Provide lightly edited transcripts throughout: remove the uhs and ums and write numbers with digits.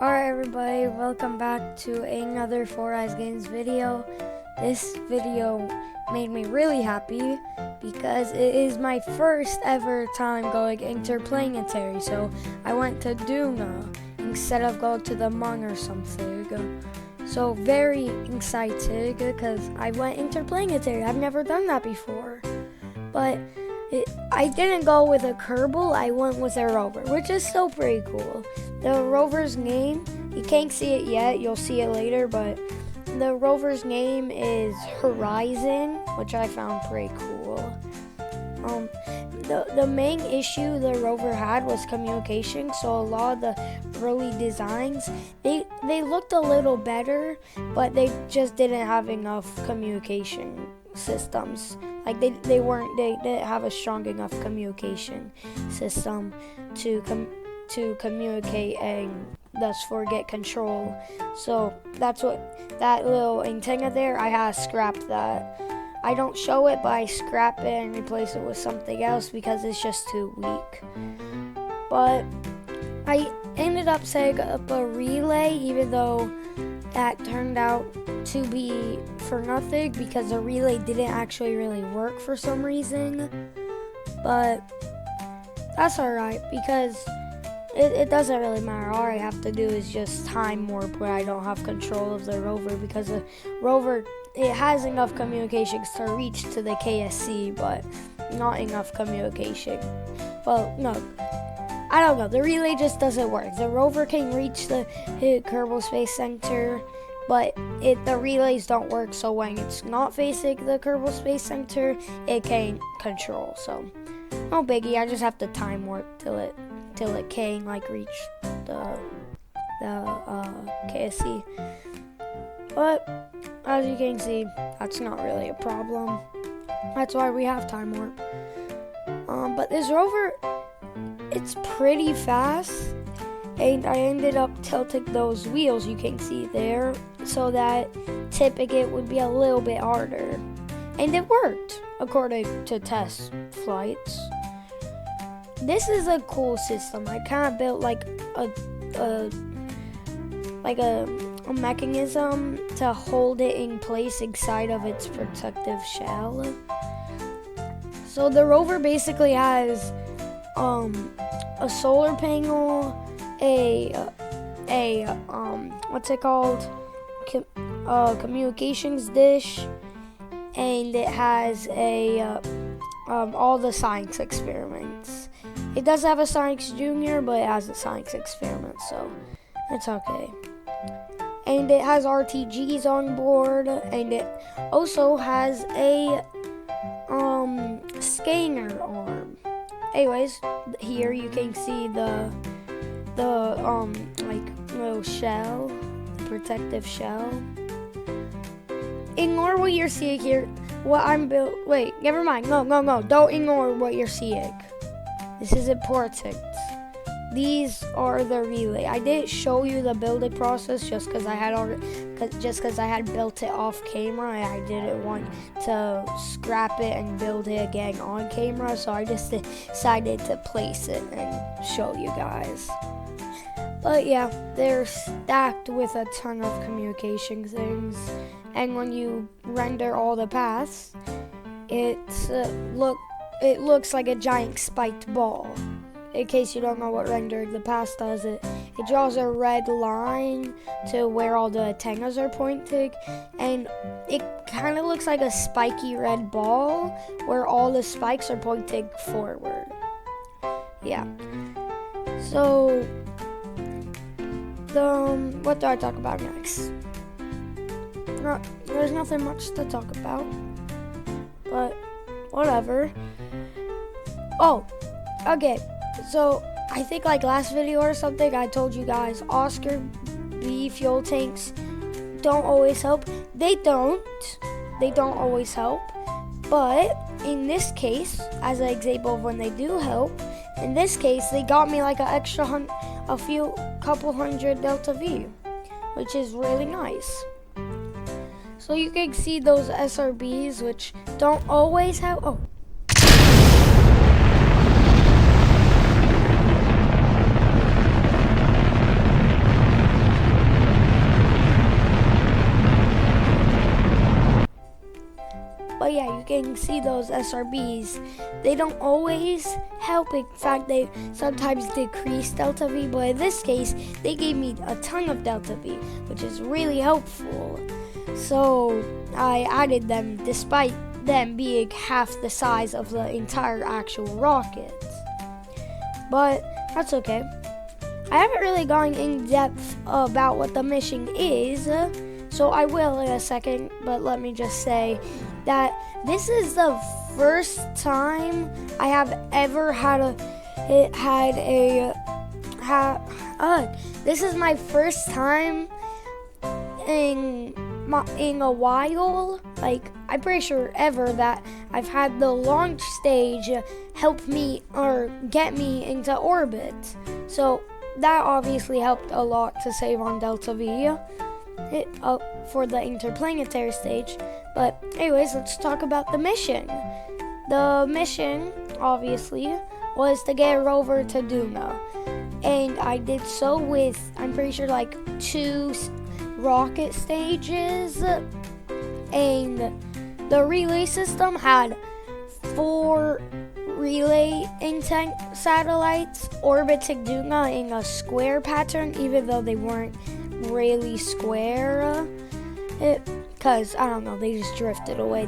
Alright everybody, welcome back to another 4 Eyes Games video. This video made me really happy because it is my first ever time going interplanetary. So I went to Duna instead of going to the Moon or something. So very excited because I went interplanetary. I've never done that before. But I didn't go with a Kerbal, I went with a Rover, which is still pretty cool. The Rover's name, you can't see it yet, you'll see it later, but the Rover's name is Horizon, which I found pretty cool. The main issue the Rover had was communication, so a lot of the early designs, they looked a little better, but they just didn't have enough communication systems. Like they didn't have a strong enough communication system to communicate and thus get control. So that's what that little antenna there, I had to scrap that. I don't show it, but I scrap it and replace it with something else because it's just too weak. But I ended up setting up a relay, even though that turned out to be for nothing because the relay didn't actually really work for some reason. But that's alright because it doesn't really matter. All I have to do is just time warp where I don't have control of the Rover, because the Rover, it has enough communications to reach to the KSP, but not enough communication. Well, no, I don't know. The relay just doesn't work. The Rover can reach the Kerbal Space Center, but the relays don't work. So when it's not facing the Kerbal Space Center, it can't control. So no biggie. I just have to time warp till it can reach the KSP. But as you can see, that's not really a problem. That's why we have time warp. But this Rover, it's pretty fast, and I ended up tilting those wheels you can see there so that tipping it would be a little bit harder, and it worked according to test flights. This is a cool system. I kind of built like a mechanism to hold it in place inside of its protective shell. So the Rover basically has a solar panel, what's it called? Communications dish, and it has all the science experiments. It does have a science junior, but it has a science experiment, so it's okay. And it has RTGs on board, and it also has a scanner arm. Anyways, here you can see the little shell, protective shell. Ignore what you're seeing here. What I'm built. Wait, never mind. No. Don't ignore what you're seeing. This is important. These are the relay. I didn't show you the building process just because I had built it off camera, and I didn't want to scrap it and build it again on camera, so I just decided to place it and show you guys. But yeah, they're stacked with a ton of communication things, and when you render all the paths, it looks like a giant spiked ball. In case you don't know what rendering the path does, it draws a red line to where all the antennas are pointing, and it kind of looks like a spiky red ball where all the spikes are pointing forward. Yeah. So, what do I talk about next? There's nothing much to talk about, but whatever. Oh, okay. So I think last video or something, I told you guys Oscar B fuel tanks don't always help. They don't always help. But in this case, as an example of when they do help, in this case they got me like an extra couple hundred Delta V, which is really nice. So you can see those SRBs, which don't always help. Oh. and see those SRBs, they don't always help. In fact, they sometimes decrease delta V, but in this case, they gave me a ton of delta V, which is really helpful. So I added them despite them being half the size of the entire actual rocket. But that's okay. I haven't really gone in depth about what the mission is, so I will in a second, but let me just say that this is the first time I have ever this is my first time in a while, like I'm pretty sure ever, that I've had the launch stage help me or get me into orbit. So that obviously helped a lot to save on delta V for the interplanetary stage. But anyways, let's talk about the mission. The mission obviously was to get a rover to Duna, and I did so with, I'm pretty sure, like 2 rocket stages, and the relay system had 4 relay satellites orbiting Duna in a square pattern, even though they weren't really square, because I don't know, they just drifted away.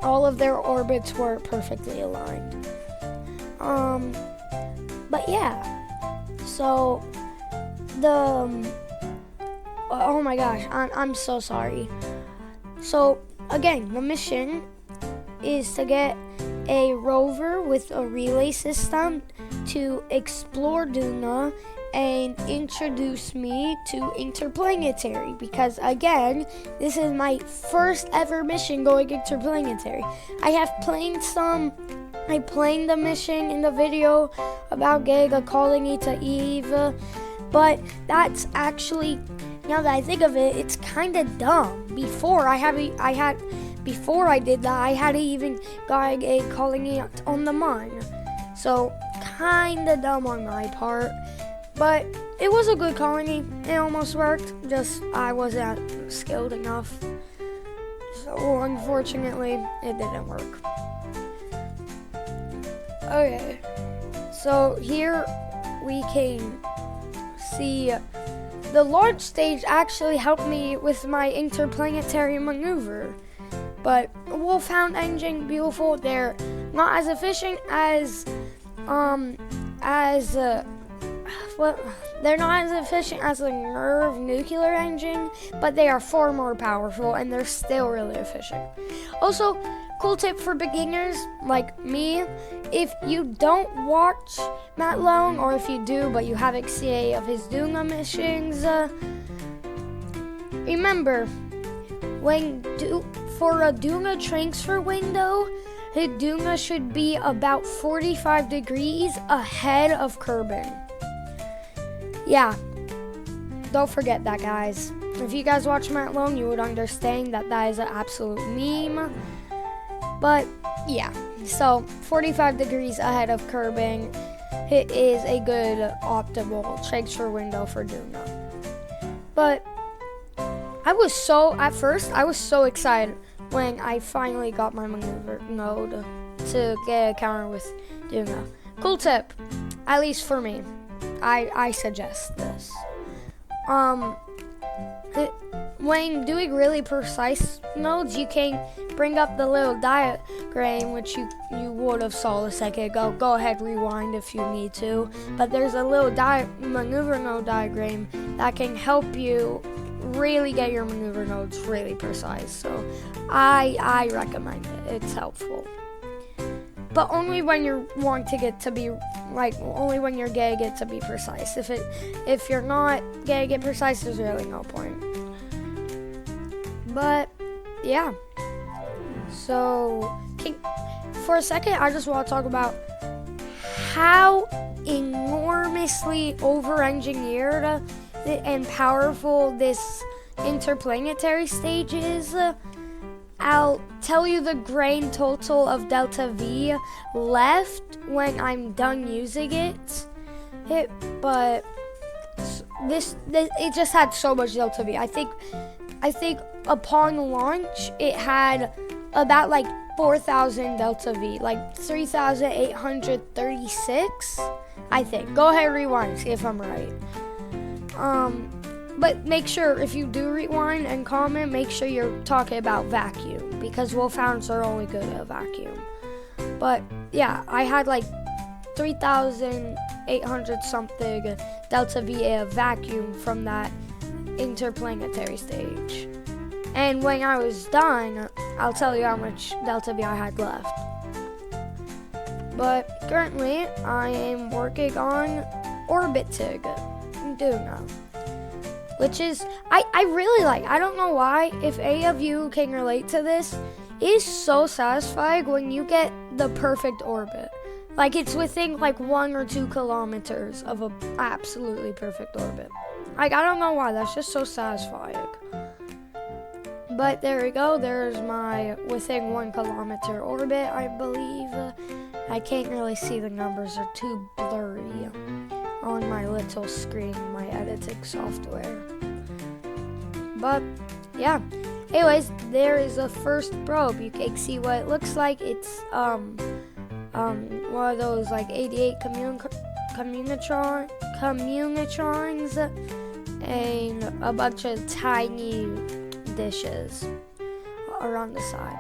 All of their orbits were perfectly aligned. But yeah, so oh my gosh, I'm so sorry. So again, the mission is to get a rover with a relay system to explore Duna and introduce me to interplanetary, because again, this is my first ever mission going interplanetary. I played the mission in the video about getting a colony to Eve, but that's actually, now that I think of it, it's kind of dumb. Before I did that, I hadn't even got a colony on the Mun. So kind of dumb on my part, but it was a good colony. It almost worked, just I wasn't skilled enough. So unfortunately, it didn't work. Okay, so here we can see the launch stage actually helped me with my interplanetary maneuver. But Wolfhound engine, beautiful. They're not as efficient as they're not as efficient as a Nerve nuclear engine, but they are far more powerful and they're still really efficient. Also, cool tip for beginners like me: if you don't watch Matt Long, or if you do but you haven't seen any of his Duna missions, remember, for a Duna transfer window, the Duna should be about 45 degrees ahead of Kerbin. Yeah, don't forget that, guys. If you guys watch Matt Long, you would understand that that is an absolute meme. But yeah, so 45 degrees ahead of Kerbin, it is a good optimal transfer window for Duna. But at first I was so excited when I finally got my maneuver node to get a counter with Duna. Cool tip, at least for me. I suggest this. When doing really precise nodes, you can bring up the little diagram, which you would have saw a second ago. Go ahead, rewind if you need to. But there's a little maneuver node diagram that can help you really get your maneuver nodes really precise. So I recommend it. It's helpful. But only when you want to get to be, only when you're gonna get to be precise. If you're not gonna get precise, there's really no point. But yeah. So for a second, I just want to talk about how enormously over-engineered and powerful this interplanetary stage is. I'll tell you the grand total of delta V left when I'm done using it. But it just had so much delta V. I think upon launch it had about 4,000 delta V, like 3,836, I think. Go ahead, rewind, see if I'm right. But make sure, if you do rewind and comment, make sure you're talking about vacuum, because wolfhounds are only good at vacuum. But yeah, I had like 3,800 something delta V of vacuum from that interplanetary stage. And when I was done, I'll tell you how much delta V I had left. But currently, I am working on orbiting Duna, which is, I really like. I don't know why, if any of you can relate to this, it is so satisfying when you get the perfect orbit. Like, it's within like 1 or 2 kilometers of a absolutely perfect orbit. Like, I don't know why, that's just so satisfying. But there we go, there's my within 1 kilometer orbit, I believe. I can't really see, the numbers are too blurry on my little screen, my editing software. But yeah, anyways, there is a first probe. You can see what it looks like. It's one of those like 88 communitrons and a bunch of tiny dishes around the side.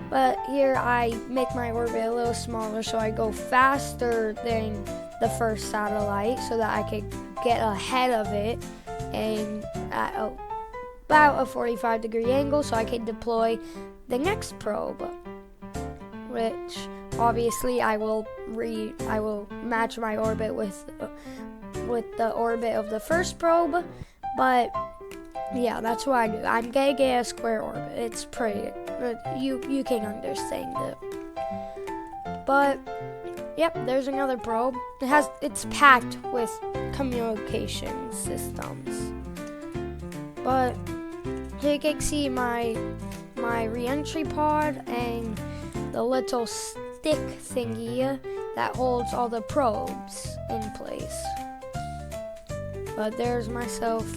But here I make my orbit a little smaller so I go faster than the first satellite so that I could get ahead of it and at about a 45-degree angle so I can deploy the next probe, which obviously I will match my orbit with the orbit of the first probe. But yeah, that's what I do. I'm gonna get a square orbit. It's pretty, you can understand it. But yep, there's another probe. It's packed with communication systems. But here you can see my re-entry pod and the little stick thingy that holds all the probes in place. But there's myself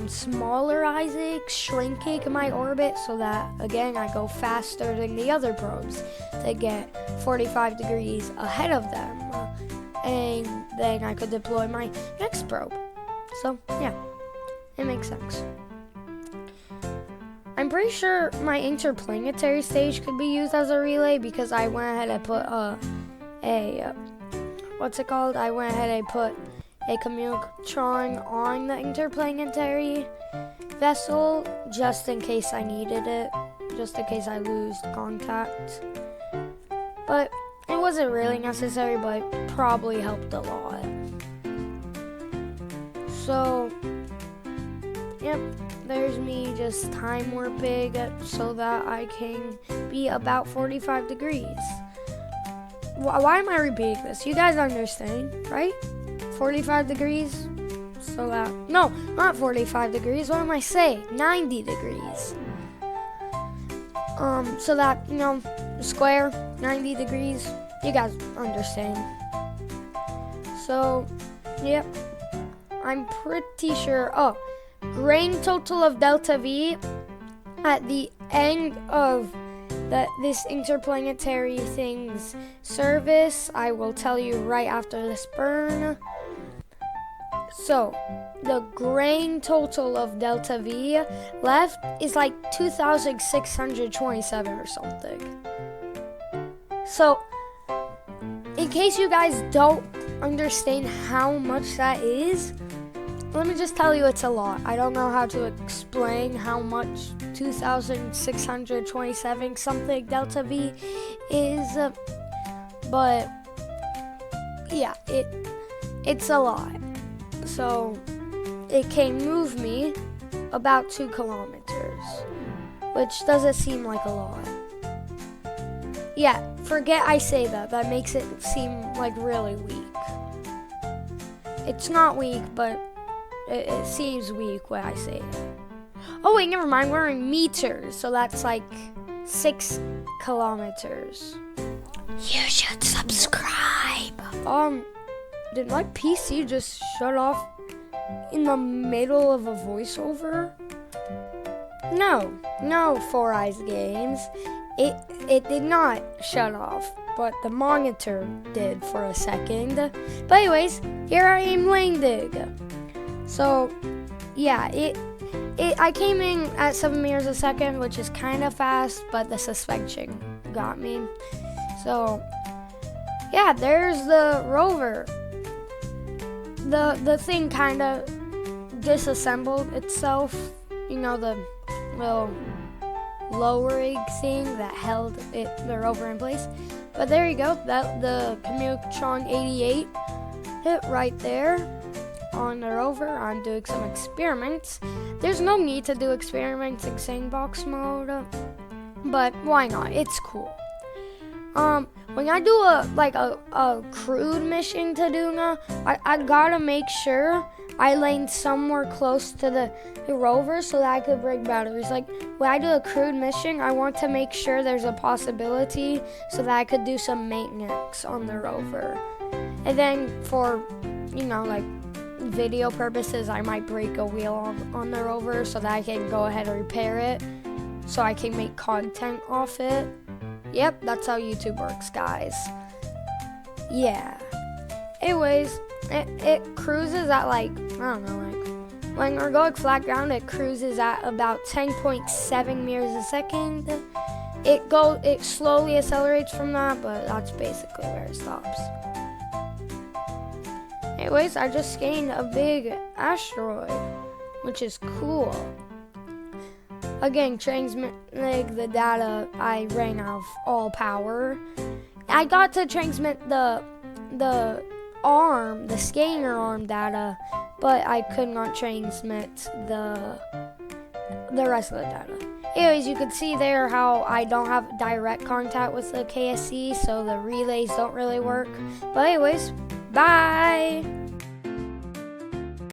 smallerize, shrinking my orbit so that, again, I go faster than the other probes to get 45 degrees ahead of them. And then I could deploy my next probe. So, yeah, it makes sense. I'm pretty sure my interplanetary stage could be used as a relay because I went ahead and put I went ahead and put a communitron on the interplanetary vessel just in case I needed it, just in case I lose contact. But it wasn't really necessary, but it probably helped a lot. So, yep, there's me just time warping so that I can be about 45 degrees. Why am I repeating this? You guys understand, right? 45 degrees, so that, no, not 45 degrees, what am I saying? 90 degrees. So that, square, 90 degrees, you guys understand. So, yep, I'm pretty sure, grand total of delta V at the end of this interplanetary thing's service, I will tell you right after this burn. So, the grand total of delta V left is like 2,627 or something. So, in case you guys don't understand how much that is, let me just tell you it's a lot. I don't know how to explain how much 2,627 something delta V is, but yeah, it's a lot. So it can move me about 2 kilometers, which doesn't seem like a lot. Yeah, forget I say that. That makes it seem like really weak. It's not weak, but it seems weak when I say it. Oh wait, never mind. We're in meters, so that's like 6 kilometers. You should subscribe. Did my PC just shut off in the middle of a voiceover? No Four Eyes Games. It did not shut off, but the monitor did for a second. But anyways, here I am landing. So yeah, I came in at 7 meters a second, which is kind of fast, but the suspension got me. So yeah, there's the rover. The thing kind of disassembled itself. You know, the little lowering thing that held the rover in place. But there you go. That the Commutron 88 hit right there on the rover. I'm doing some experiments. There's no need to do experiments in sandbox mode, but why not? It's cool. When I do a crewed mission to Duna, I gotta make sure I land somewhere close to the rover so that I could bring batteries. Like when I do a crewed mission, I want to make sure there's a possibility so that I could do some maintenance on the rover. And then for, like video purposes, I might break a wheel on the rover so that I can go ahead and repair it so I can make content off it. Yep, that's how YouTube works, guys. Yeah. Anyways, it cruises at when we're going flat ground, it cruises at about 10.7 meters a second. It slowly accelerates from that, but that's basically where it stops. Anyways, I just gained a big asteroid, which is cool. Again, transmitting the data, I ran out of all power. I got to transmit the scanner arm data, but I could not transmit the rest of the data. Anyways, you can see there how I don't have direct contact with the KSP, so the relays don't really work. But anyways, bye!